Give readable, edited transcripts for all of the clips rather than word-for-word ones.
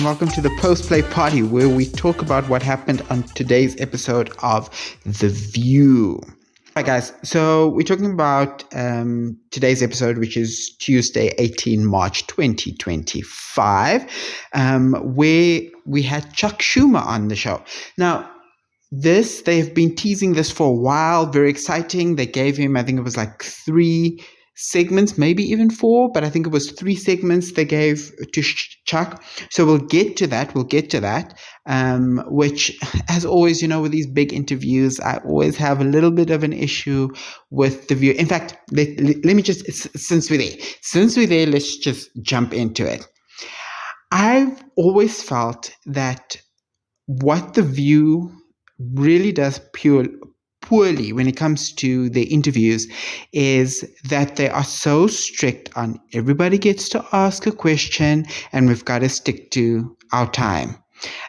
welcome to the Post-Play Party, where we talk about what happened on today's episode of The View. Hi guys, so we're talking about today's episode, which is Tuesday, 18 March 2025, where we had Chuck Schumer on the show. Now, they've been teasing this for a while, very exciting. They gave him, I think it was like 3 segments, maybe even 4, but I think it was 3 segments they gave to Chuck. So we'll get to that, which, as always, with these big interviews, I always have a little bit of an issue with The View. In fact, let me just, since we're there, let's just jump into it. I've always felt that what The View really does poorly when it comes to the interviews is that they are so strict on everybody gets to ask a question and we've got to stick to our time.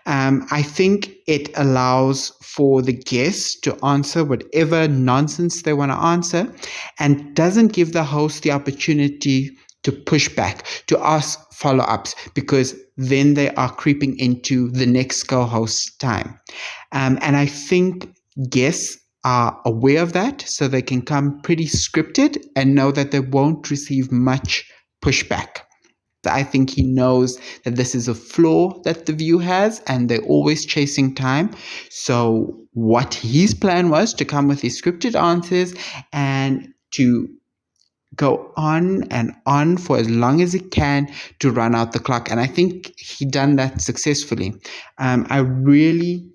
I think it allows for the guests to answer whatever nonsense they want to answer and doesn't give the host the opportunity to push back, to ask follow-ups, because then they are creeping into the next co-host's time. And I think guests are aware of that, so they can come pretty scripted and know that they won't receive much pushback. I think he knows that this is a flaw that The View has, and they're always chasing time. So what his plan was to come with his scripted answers and to go on and on for as long as he can to run out the clock. And I think he done that successfully. I really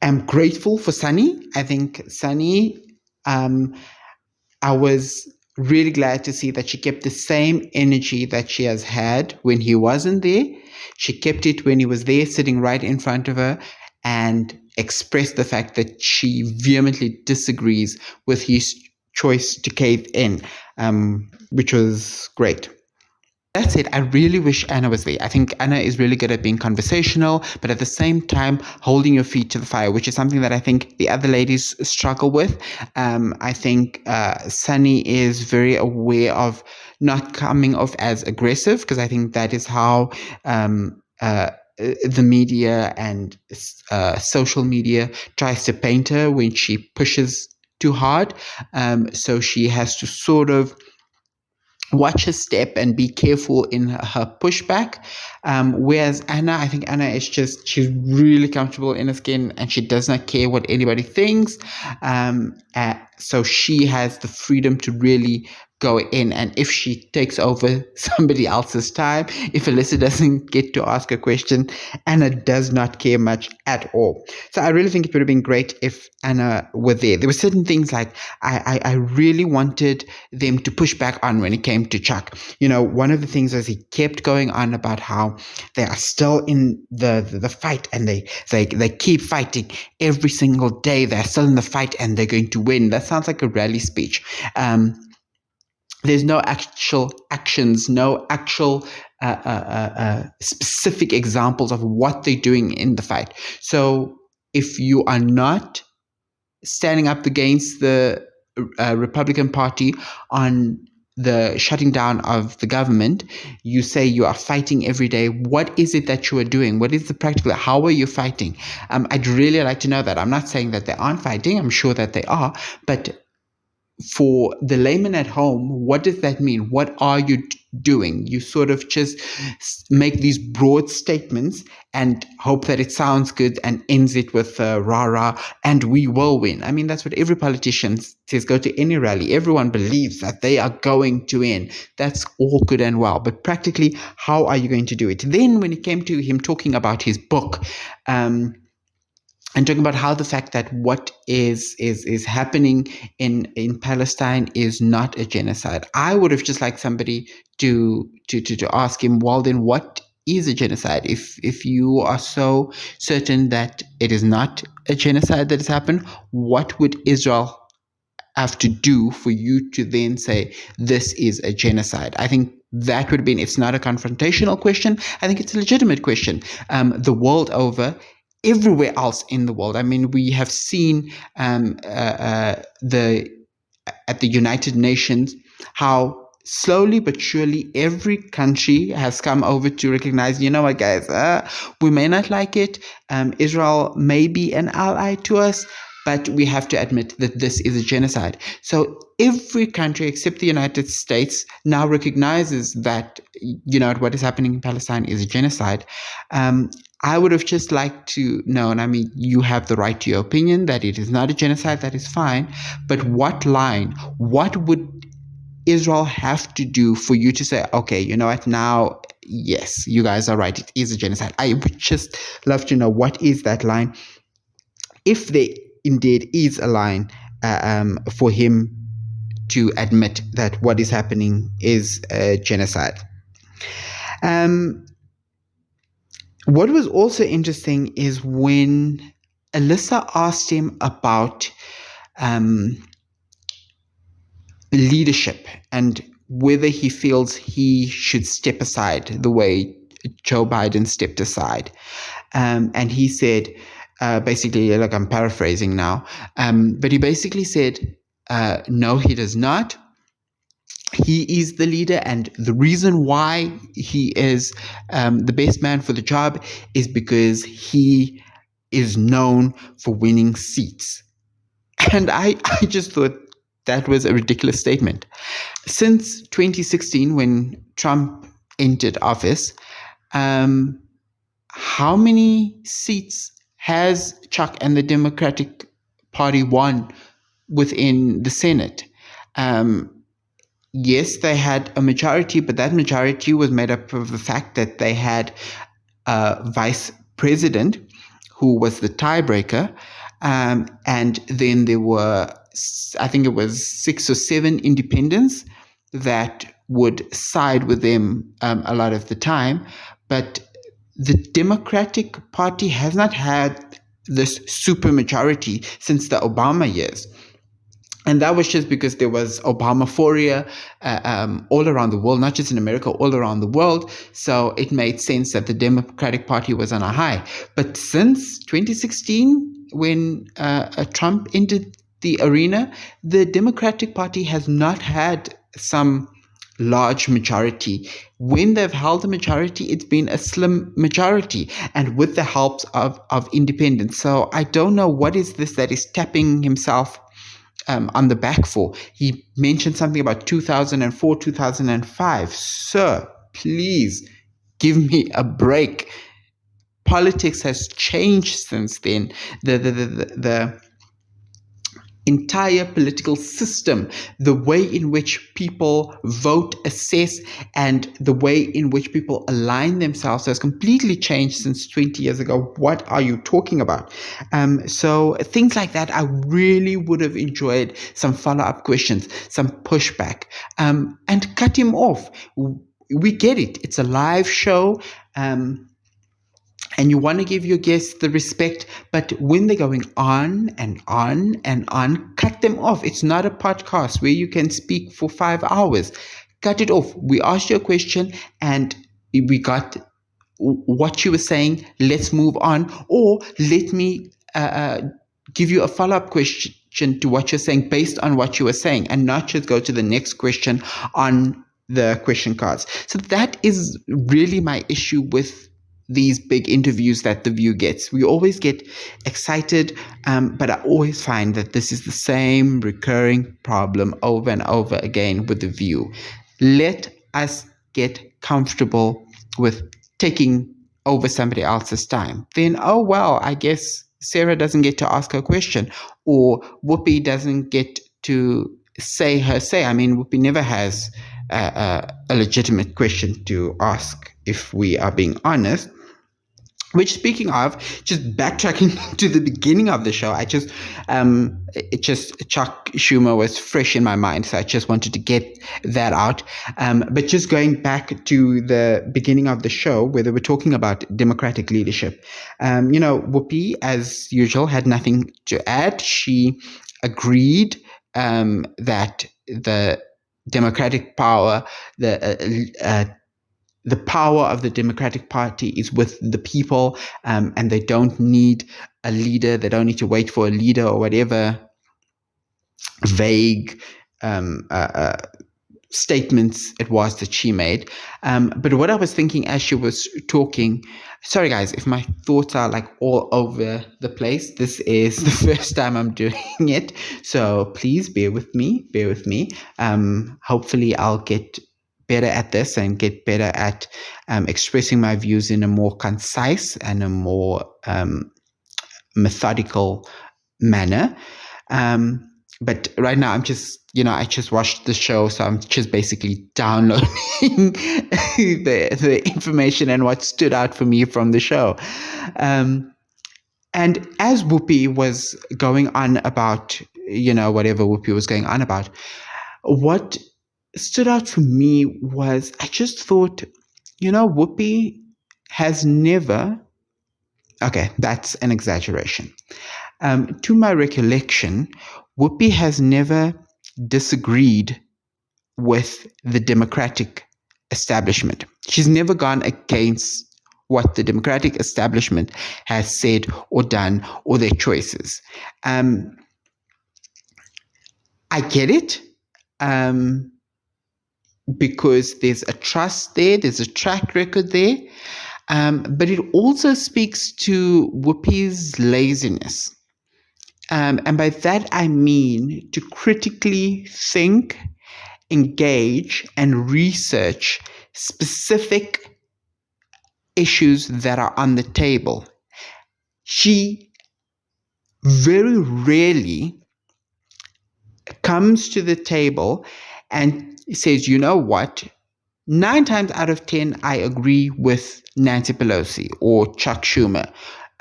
am grateful for Sunny. I think Sunny, I was really glad to see that she kept the same energy that she has had when he wasn't there. She kept it when he was there, sitting right in front of her, and expressed the fact that she vehemently disagrees with his choice to cave in, which was great. That's it. I really wish Anna was there. I think Anna is really good at being conversational, but at the same time, holding your feet to the fire, which is something that I think the other ladies struggle with. I think Sunny is very aware of not coming off as aggressive, because I think that is how the media and social media tries to paint her when she pushes too hard. So she has to sort of watch her step and be careful in her pushback. Whereas Anna, I think Anna is she's really comfortable in her skin and she does not care what anybody thinks. So she has the freedom to really go in, and if she takes over somebody else's time, if Alyssa doesn't get to ask a question, Anna does not care much at all. So I really think it would have been great if Anna were there. There were certain things like I really wanted them to push back on when it came to Chuck. One of the things was he kept going on about how they are still in the fight, and they keep fighting every single day. They're still in the fight and they're going to win. That sounds like a rally speech. There's no actual actions, no actual specific examples of what they're doing in the fight. So if you are not standing up against the Republican Party on the shutting down of the government, you say you are fighting every day. What is it that you are doing? What is the practical? How are you fighting? I'd really like to know that. I'm not saying that they aren't fighting. I'm sure that they are, but for the layman at home, what does that mean? What are you doing? You sort of just make these broad statements and hope that it sounds good and ends it with rah-rah, and we will win. I mean, that's what every politician says. Go to any rally. Everyone believes that they are going to win. That's all good and well. But practically, how are you going to do it? Then when it came to him talking about his book, and talking about how the fact that what is happening in Palestine is not a genocide. I would have just liked somebody to ask him, well, then what is a genocide? If you are so certain that it is not a genocide that has happened, what would Israel have to do for you to then say this is a genocide? I think that would have been, it's not a confrontational question. I think it's a legitimate question. The world over, everywhere else in the world. I mean, we have seen at the United Nations how slowly but surely, every country has come over to recognize, you know what, guys, we may not like it. Israel may be an ally to us, but we have to admit that this is a genocide. So every country except the United States now recognizes that, you know, what is happening in Palestine is a genocide. I would have just liked to know, and I mean, you have the right to your opinion that it is not a genocide, that is fine. But what would Israel have to do for you to say, okay, you know what, now, yes, you guys are right, it is a genocide? I would just love to know, what is that line, if there indeed is a line for him to admit that what is happening is a genocide. What was also interesting is when Alyssa asked him about leadership and whether he feels he should step aside the way Joe Biden stepped aside. And he said, basically, like, I'm paraphrasing now, but he basically said, no, he does not. He is the leader, and the reason why he is the best man for the job is because he is known for winning seats. And I just thought that was a ridiculous statement. Since 2016, when Trump entered office, how many seats has Chuck and the Democratic Party won within the Senate? Yes, they had a majority, but that majority was made up of the fact that they had a vice president who was the tiebreaker. And then there were, I think it was 6 or 7 independents that would side with them a lot of the time. But the Democratic Party has not had this supermajority since the Obama years. And that was just because there was Obamaphoria all around the world, not just in America, all around the world. So it made sense that the Democratic Party was on a high. But since 2016, when Trump entered the arena, the Democratic Party has not had some large majority. When they've held a majority, it's been a slim majority, and with the help of independents. So I don't know what is this that is tapping himself on the back for. He mentioned something about 2004, 2005. Sir, please give me a break. Politics has changed since then. The entire political system, the way in which people vote, assess, and the way in which people align themselves has completely changed since 20 years ago. What are you talking about? So things like that, I really would have enjoyed some follow-up questions, some pushback, and cut him off. We get it. It's a live show. And you want to give your guests the respect, but when they're going on and on and on, cut them off. It's not a podcast where you can speak for 5 hours. Cut it off. We asked you a question and we got what you were saying. Let's move on. Or let me give you a follow-up question to what you're saying based on what you were saying, and not just go to the next question on the question cards. So that is really my issue with these big interviews that The View gets. We always get excited, but I always find that this is the same recurring problem over and over again with The View. Let us get comfortable with taking over somebody else's time. Then, oh, well, I guess Sarah doesn't get to ask her question, or Whoopi doesn't get to say her say. I mean, Whoopi never has a legitimate question to ask, if we are being honest. Which, speaking of, just backtracking to the beginning of the show, Chuck Schumer was fresh in my mind, so I just wanted to get that out. But just going back to the beginning of the show, where they were talking about democratic leadership, Whoopi, as usual, had nothing to add. She agreed that the democratic power, the power of the Democratic Party is with the people, and they don't need a leader. They don't need to wait for a leader or whatever vague statements it was that she made. But what I was thinking as she was talking, sorry guys, if my thoughts are like all over the place, this is the first time I'm doing it. So please bear with me. Hopefully I'll get better at this and get better at expressing my views in a more concise and a more methodical manner. But right now I'm just, I just watched the show, so I'm just basically downloading the information and what stood out for me from the show. And as Whoopi was going on about, whatever Whoopi was going on about, what stood out for me was I just thought, Whoopi has never, okay, that's an exaggeration. To my recollection, Whoopi has never disagreed with the Democratic establishment. She's never gone against what the Democratic establishment has said or done or their choices. I get it, because there's a trust there, there's a track record there, but it also speaks to Whoopi's laziness. And by that, I mean to critically think, engage, and research specific issues that are on the table. She very rarely comes to the table and says, you know what? 9 times out of 10, I agree with Nancy Pelosi or Chuck Schumer,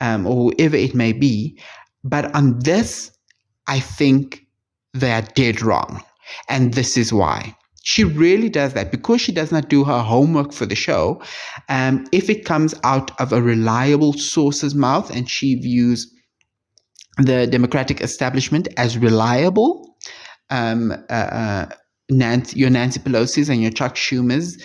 or whoever it may be. But on this, I think they are dead wrong. And this is why. She really does that because she does not do her homework for the show. If it comes out of a reliable source's mouth and she views the Democratic establishment as reliable, your Nancy Pelosi's and your Chuck Schumer's,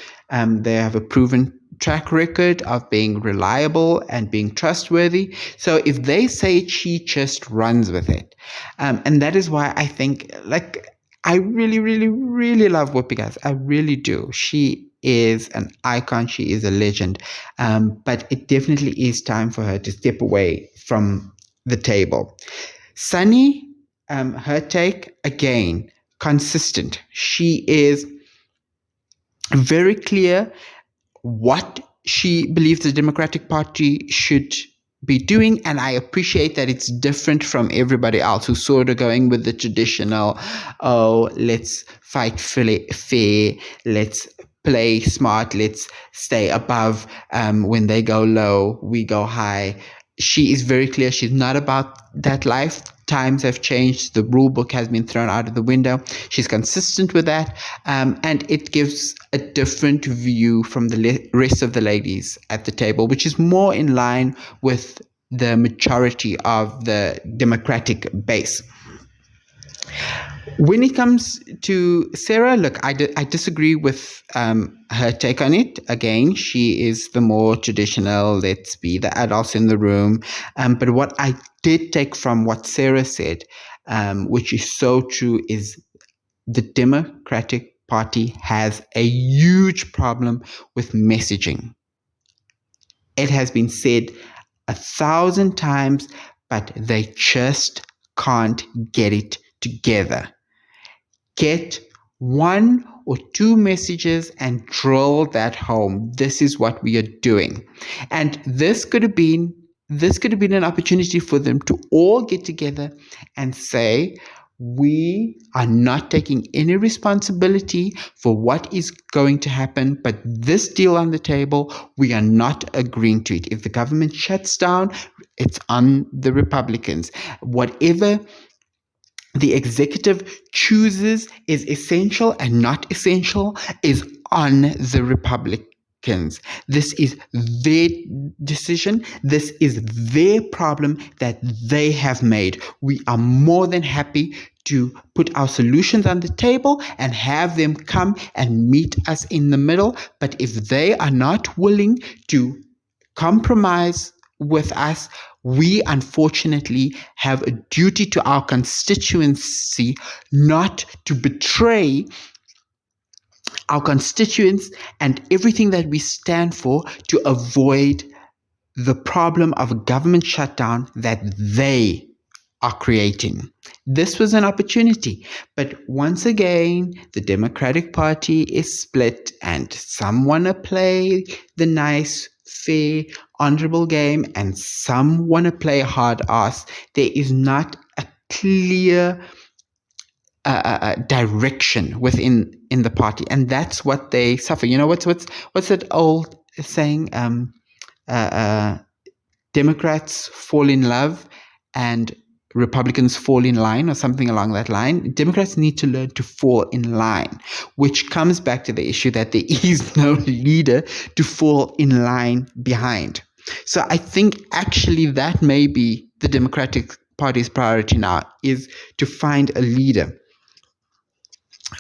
they have a proven track record of being reliable and being trustworthy. So if they say it, she just runs with it. And that is why I think, I really, really, really love Whoopi, guys. I really do. She is an icon. She is a legend. But it definitely is time for her to step away from the table. Sunny, her take, again, consistent. She is very clear what she believes the Democratic Party should be doing, and I appreciate that it's different from everybody else who's sort of going with the traditional, let's fight fair, let's play smart, let's stay above, when they go low, we go high. She is very clear. She's not about that life. Times have changed. The rule book has been thrown out of the window. She's consistent with that. And it gives a different view from the rest of the ladies at the table, which is more in line with the majority of the Democratic base. When it comes to Sarah, look, I disagree with her take on it. Again, she is the more traditional, let's be the adults in the room. But what I did take from what Sarah said, which is so true, is the Democratic Party has a huge problem with messaging. It has been said 1,000 times, but they just can't get it together. Get 1 or 2 messages and drill that home. This is what we are doing. And this could have been an opportunity for them to all get together and say, we are not taking any responsibility for what is going to happen, but this deal on the table, we are not agreeing to it. If the government shuts down, it's on the Republicans. Whatever the executive chooses is essential and not essential is on the Republicans. This is their decision. This is their problem that they have made. We are more than happy to put our solutions on the table and have them come and meet us in the middle. But if they are not willing to compromise with us, we unfortunately have a duty to our constituency not to betray our constituents, and everything that we stand for to avoid the problem of a government shutdown that they are creating. This was an opportunity, but once again, the Democratic Party is split, and some want to play the nice, fair, honorable game, and some want to play hard ass. There is not a clear direction within the party, and that's what they suffer. You know, what's that old saying? Democrats fall in love and Republicans fall in line, or something along that line. Democrats need to learn to fall in line, which comes back to the issue that there is no leader to fall in line behind. So I think actually that may be the Democratic Party's priority now, is to find a leader.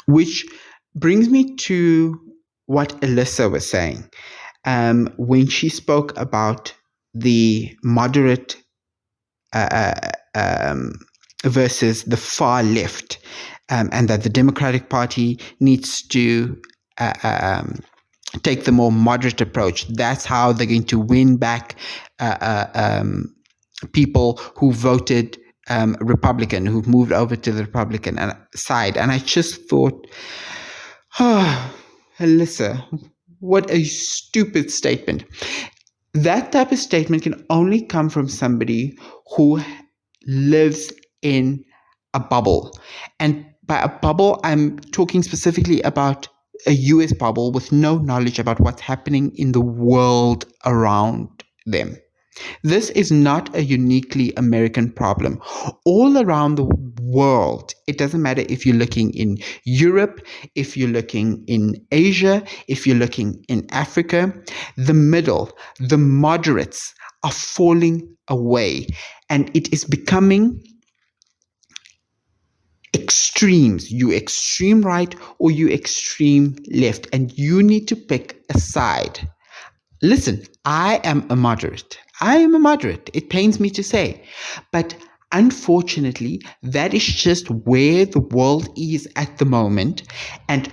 Which brings me to what Alyssa was saying when she spoke about the moderate versus the far left, and that the Democratic Party needs to take the more moderate approach. That's how they're going to win back people who voted Republican, who've moved over to the Republican side. And I just thought, Alyssa, what a stupid statement. That type of statement can only come from somebody who lives in a bubble. And by a bubble, I'm talking specifically about a US bubble with no knowledge about what's happening in the world around them. This is not a uniquely American problem. All around the world, it doesn't matter if you're looking in Europe, if you're looking in Asia, if you're looking in Africa, the middle, the moderates are falling away, and it is becoming extremes. You extreme right or you extreme left, and you need to pick a side. Listen, I am a moderate. It pains me to say. But unfortunately, that is just where the world is at the moment. And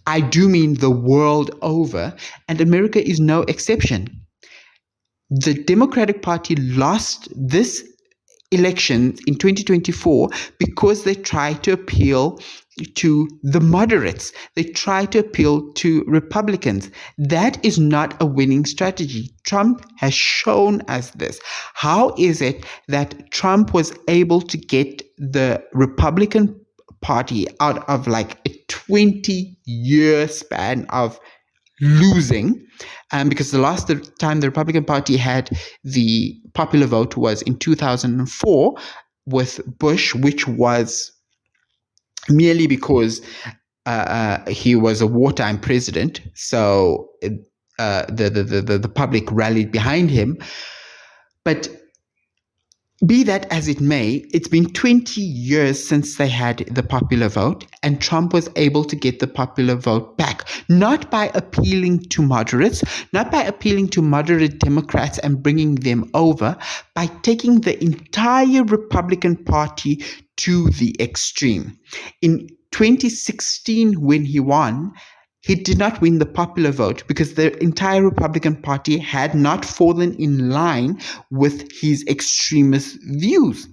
I do mean the world over. And America is no exception. The Democratic Party lost this election in 2024 because they tried to appeal to the moderates. They try to appeal to Republicans. That is not a winning strategy. Trump has shown us this. How is it that Trump was able to get the Republican Party out of like a 20-year span of losing? Because the last time the Republican Party had the popular vote was in 2004 with Bush, which was merely because he was a wartime president, so the public rallied behind him. But be that as it may, it's been 20 years since they had the popular vote, and Trump was able to get the popular vote back, not by appealing to moderates, not by appealing to moderate Democrats and bringing them over, by taking the entire Republican Party to the extreme. In 2016, when he won, he did not win the popular vote because the entire Republican Party had not fallen in line with his extremist views.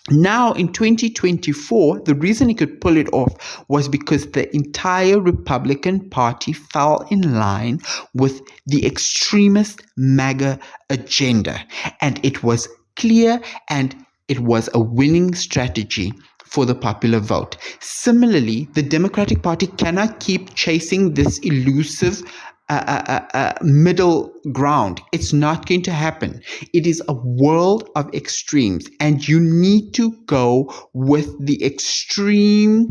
Now, in 2024, the reason he could pull it off was because the entire Republican Party fell in line with the extremist MAGA agenda. And it was clear, and it was a winning strategy for the popular vote. Similarly, the Democratic Party cannot keep chasing this elusive middle ground. It's not going to happen. It is a world of extremes, and you need to go with the extreme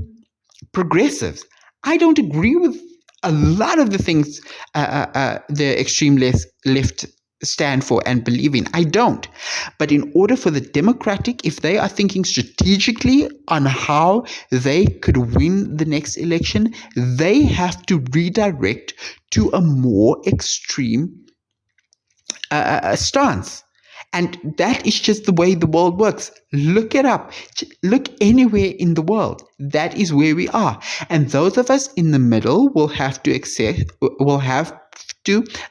progressives. I don't agree with a lot of the things the extreme left stand for and believe in. I don't. But in order for the Democratic, if they are thinking strategically on how they could win the next election, they have to redirect to a more extreme stance. And that is just the way the world works. Look it up. Look anywhere in the world. That is where we are. And those of us in the middle will have to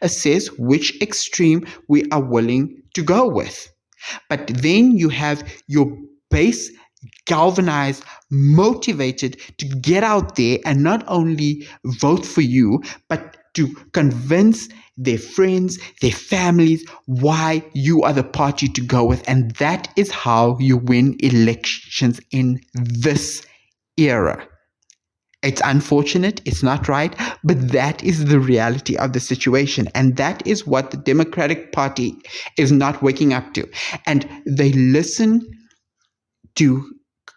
assess which extreme we are willing to go with. But then you have your base galvanized, motivated to get out there and not only vote for you, but to convince their friends, their families, why you are the party to go with. And that is how you win elections in this era. It's unfortunate, it's not right, but that is the reality of the situation. And that is what the Democratic Party is not waking up to. And they listen to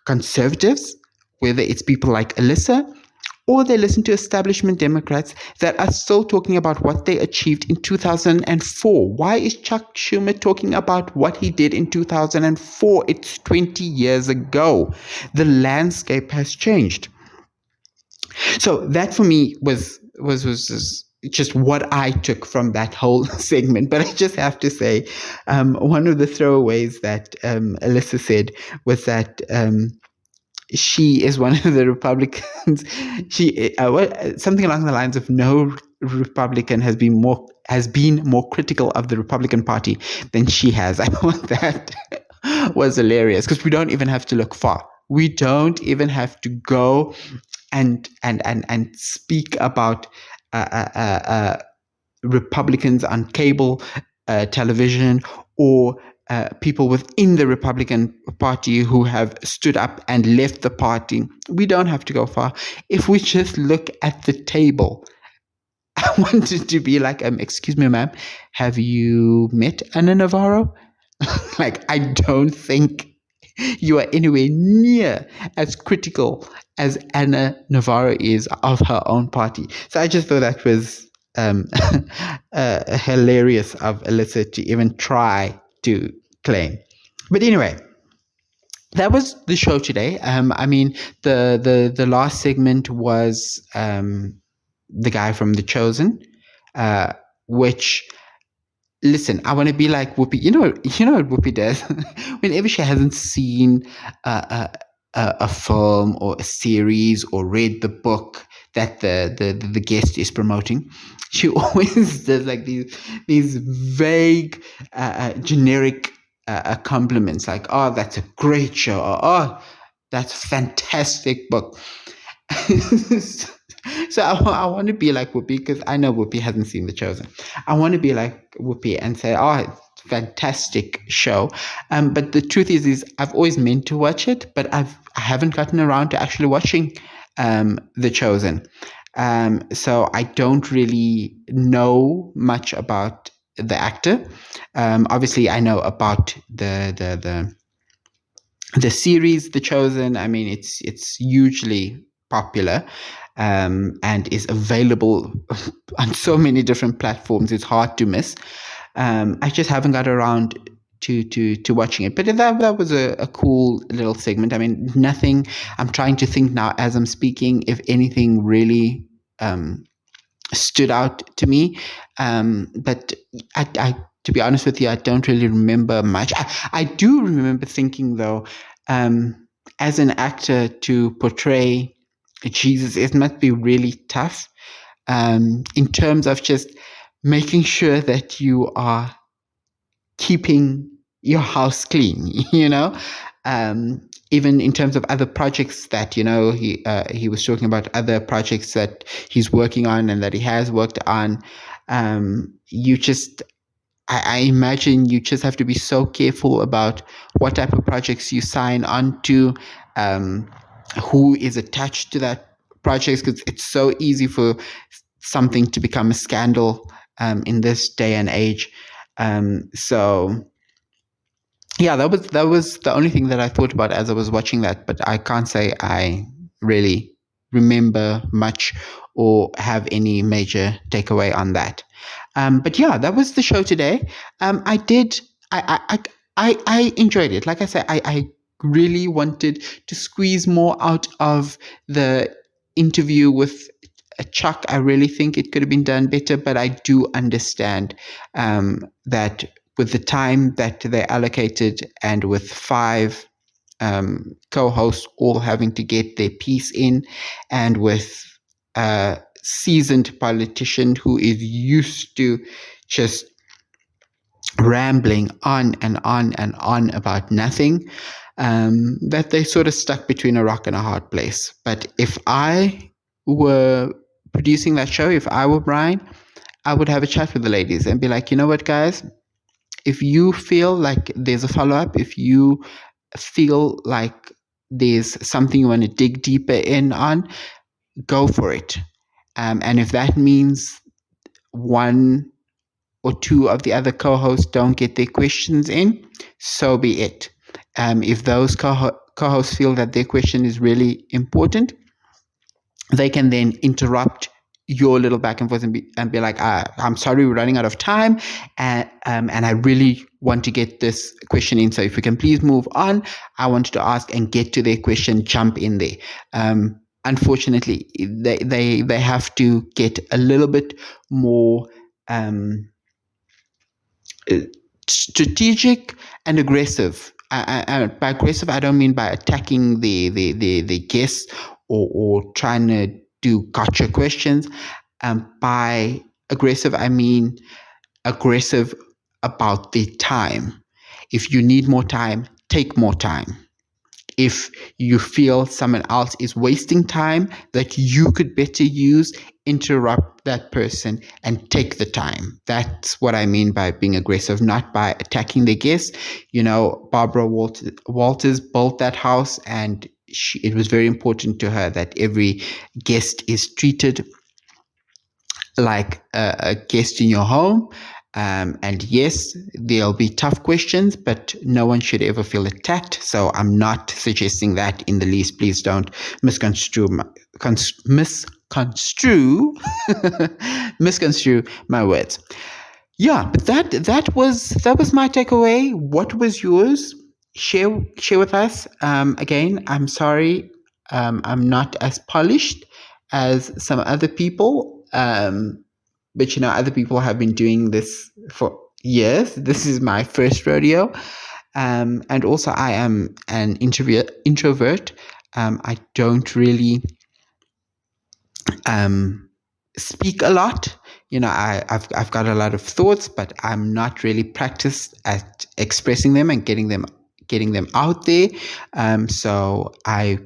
conservatives, whether it's people like Alyssa, or they listen to establishment Democrats that are still talking about what they achieved in 2004. Why is Chuck Schumer talking about what he did in 2004? It's 20 years ago. The landscape has changed. So that for me was just what I took from that whole segment. But I just have to say, one of the throwaways that Alyssa said was that she is one of the Republicans. She something along the lines of no Republican has been more critical of the Republican Party than she has. I thought that was hilarious because we don't even have to look far. We don't even have to go and speak about Republicans on cable television or people within the Republican Party who have stood up and left the party. We don't have to go far. If we just look at the table, I wanted to be like, excuse me, ma'am, have you met Ana Navarro? Like, I don't think you are anywhere near as critical as Ana Navarro is of her own party. So I just thought that was hilarious of Alyssa to even try to claim. But anyway, that was the show today. I mean, the last segment was the guy from The Chosen, which, listen, I want to be like Whoopi. You know what Whoopi does? Whenever she hasn't seen a film or a series or read the book that the guest is promoting, she always does like these vague, generic compliments, like, "Oh, that's a great show," or "Oh, that's a fantastic book." So I want to be like Whoopi, because I know Whoopi hasn't seen The Chosen. I want to be like Whoopi and say, "Oh, it's a fantastic show." But the truth is I've always meant to watch it, but I haven't gotten around to actually watching The Chosen. So I don't really know much about the actor. Obviously, I know about the series The Chosen. I mean, it's hugely popular and is available on so many different platforms. It's hard to miss. I just haven't got around to watching it, but that was a cool little segment. I mean, nothing. I'm trying to think now as I'm speaking if anything really stood out to me. But I to be honest with you, I don't really remember much. I do remember thinking, though, as an actor to portray Jesus, it must be really tough in terms of just making sure that you are keeping your house clean, even in terms of other projects that, he was talking about other projects that he's working on and that he has worked on. I imagine you just have to be so careful about what type of projects you sign on to, who is attached to that project, because it's so easy for something to become a scandal in this day and age. So yeah, that was the only thing that I thought about as I was watching that, but I can't say I really remember much or have any major takeaway on that. But yeah, that was the show today. I enjoyed it. Like I said, I really wanted to squeeze more out of the interview with Chuck. I really think it could have been done better, but I do understand that with the time that they allocated, and with 5 co-hosts all having to get their piece in, and with a seasoned politician who is used to just rambling on and on and on about nothing, that they sort of stuck between a rock and a hard place. But if I were producing that show, if I were Brian, I would have a chat with the ladies and be like, you know what, guys, if you feel like there's a follow-up, if you feel like there's something you want to dig deeper in on, go for it. And if that means one or two of the other co-hosts don't get their questions in, so be it. If those co-hosts feel that their question is really important, they can then interrupt your little back and forth and be like, I'm sorry, we're running out of time, and I really want to get this question in. So if we can please move on, I wanted to ask and get to their question, jump in there. Unfortunately, they have to get a little bit more strategic and aggressive. By aggressive, I don't mean by attacking the guests or trying to do gotcha questions. By aggressive, I mean aggressive about the time. If you need more time, take more time. If you feel someone else is wasting time that you could better use, interrupt that person and take the time. That's what I mean by being aggressive, not by attacking the guest. You know, Barbara Walters built that house, and it was very important to her that every guest is treated like a guest in your home. And yes, there'll be tough questions, but no one should ever feel attacked. So I'm not suggesting that in the least. Please don't misconstrue misconstrue my words. Yeah, but that was my takeaway. What was yours? Share with us. Again, I'm sorry, I'm not as polished as some other people. But you know, other people have been doing this for years. This is my first rodeo. And also I am an introvert. I don't really speak a lot. You know, I've got a lot of thoughts, but I'm not really practiced at expressing them and getting them out there. So I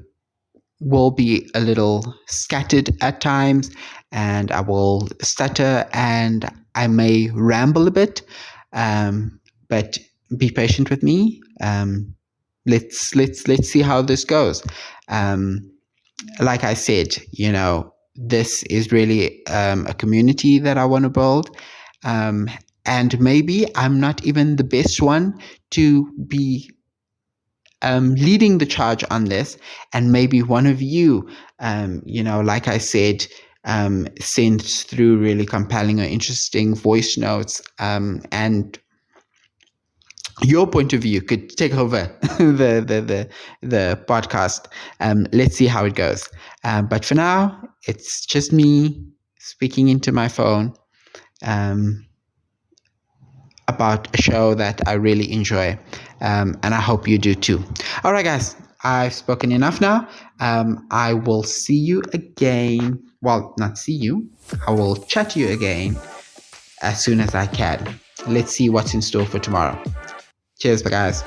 will be a little scattered at times, and I will stutter, and I may ramble a bit. But be patient with me. Let's see how this goes. Like I said, you know, this is really a community that I want to build. And maybe I'm not even the best one to be leading the charge on this, and maybe one of you, you know, like I said, sent through really compelling or interesting voice notes, and your point of view could take over the podcast. Let's see how it goes. But for now, it's just me speaking into my phone about a show that I really enjoy, and I hope you do too. All right, guys, I've spoken enough now. I will see you again. Well, not see you. I will chat to you again as soon as I can. Let's see what's in store for tomorrow. Cheers, guys.